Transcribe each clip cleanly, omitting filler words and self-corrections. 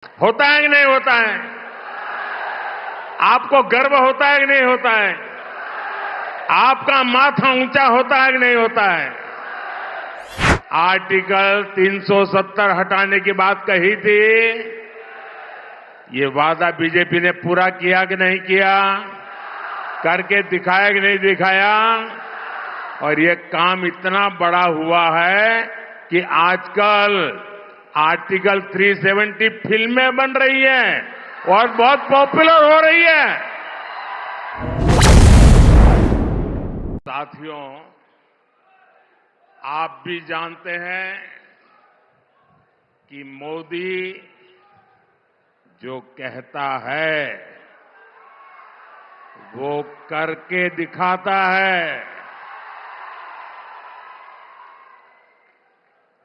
होता है कि नहीं होता है? आपको गर्व होता है कि नहीं होता है? आपका माथा ऊंचा होता है कि नहीं होता है? आर्टिकल 370 हटाने की बात कही थी, ये वादा बीजेपी ने पूरा किया कि नहीं किया? करके दिखाया कि नहीं दिखाया? और ये काम इतना बड़ा हुआ है कि आजकल आर्टिकल 370 फिल्में बन रही हैं और बहुत पॉपुलर हो रही है। साथियों, आप भी जानते हैं कि मोदी जो कहता है वो करके दिखाता है।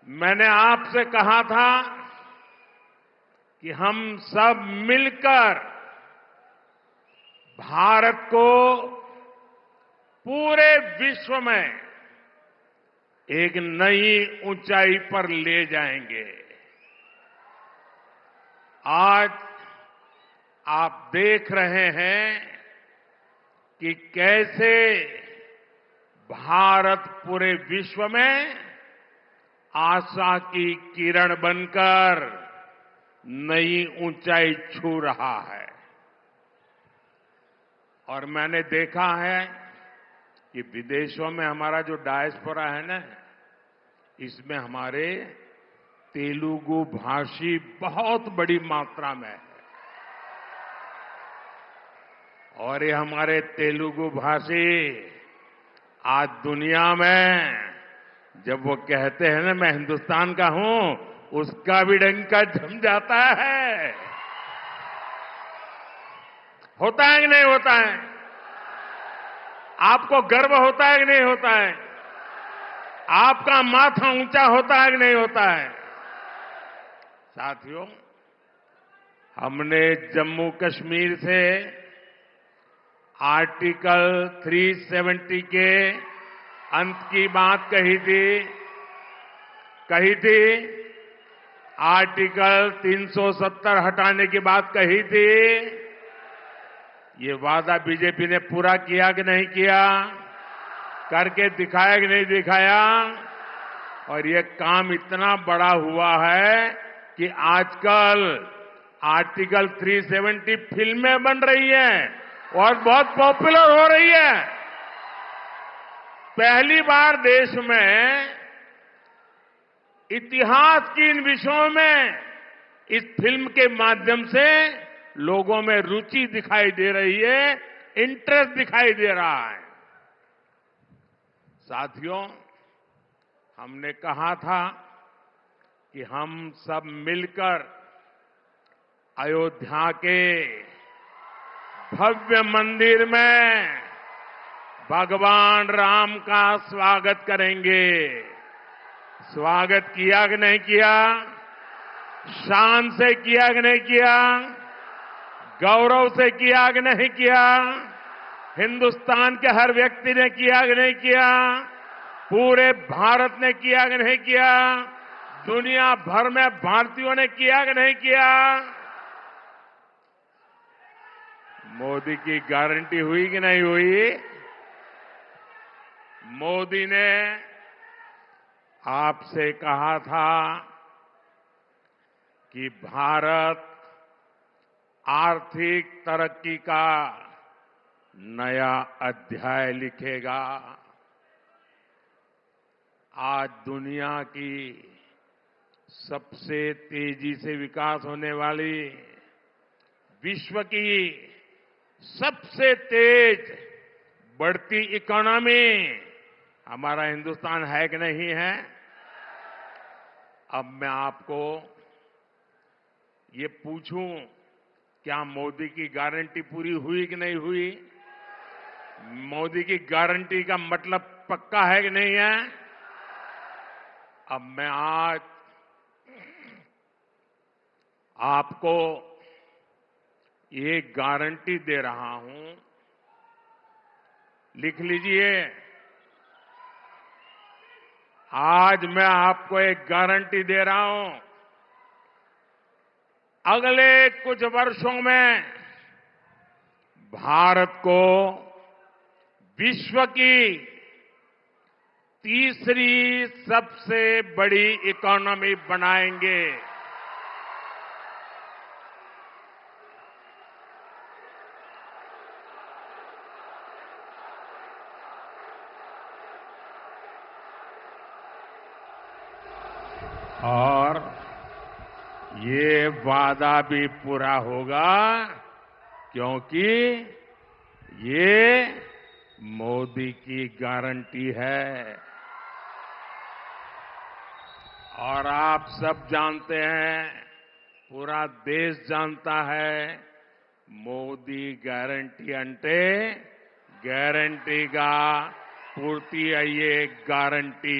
मैंने आपसे कहा था कि हम सब मिलकर भारत को पूरे विश्व में एक नई ऊंचाई पर ले जाएंगे। आज आप देख रहे हैं कि कैसे भारत पूरे विश्व में आशा की किरण बनकर नई ऊंचाई छू रहा है। और मैंने देखा है कि विदेशों में हमारा जो डायस्पोरा है ना, इसमें हमारे तेलुगु भाषी बहुत बड़ी मात्रा में है। और ये हमारे तेलुगु भाषी आज दुनिया में जब वो कहते हैं ना मैं हिंदुस्तान का हूं, उसका भी डंका जम जाता है। होता है कि नहीं होता है? आपको गर्व होता है कि नहीं होता है? आपका माथा ऊंचा होता है कि नहीं होता है? साथियों, हमने जम्मू कश्मीर से आर्टिकल 370 के अंत की बात कही थी, आर्टिकल 370 हटाने की बात कही थी। ये वादा बीजेपी ने पूरा किया कि नहीं किया? करके दिखाया कि नहीं दिखाया? और ये काम इतना बड़ा हुआ है कि आजकल आर्टिकल 370 फिल्में बन रही हैं और बहुत पॉपुलर हो रही है। पहली बार देश में इतिहास की इन विषयों में इस फिल्म के माध्यम से लोगों में रुचि दिखाई दे रही है, इंटरेस्ट दिखाई दे रहा है। साथियों, हमने कहा था कि हम सब मिलकर अयोध्या के भव्य मंदिर में भगवान राम का स्वागत करेंगे। स्वागत किया कि नहीं किया? शान से किया कि नहीं किया? गौरव से किया कि नहीं किया? हिंदुस्तान के हर व्यक्ति ने किया कि नहीं किया? पूरे भारत ने किया कि नहीं किया? दुनिया भर में भारतीयों ने किया कि नहीं किया? मोदी की गारंटी हुई कि नहीं हुई? मोदी ने आपसे कहा था कि भारत आर्थिक तरक्की का नया अध्याय लिखेगा। आज दुनिया की सबसे तेजी से विकास होने वाली, विश्व की सबसे तेज बढ़ती इकोनॉमी हमारा हिंदुस्तान है कि नहीं है? अब मैं आपको ये पूछूं, क्या मोदी की गारंटी पूरी हुई कि नहीं हुई? मोदी की गारंटी का मतलब पक्का है कि नहीं है? अब मैं आज आपको ये गारंटी दे रहा हूं, लिख लीजिए। आज मैं आपको एक गारंटी दे रहा हूं अगले कुछ वर्षों में भारत को विश्व की तीसरी सबसे बड़ी इकोनॉमी बनाएंगे। और ये वादा भी पूरा होगा क्योंकि ये मोदी की गारंटी है। और आप सब जानते हैं, पूरा देश जानता है, మోదీ గ్యారంటీ అంటే గ్యారంటీగా పూర్తి అయ్యే గ్యారంటీ।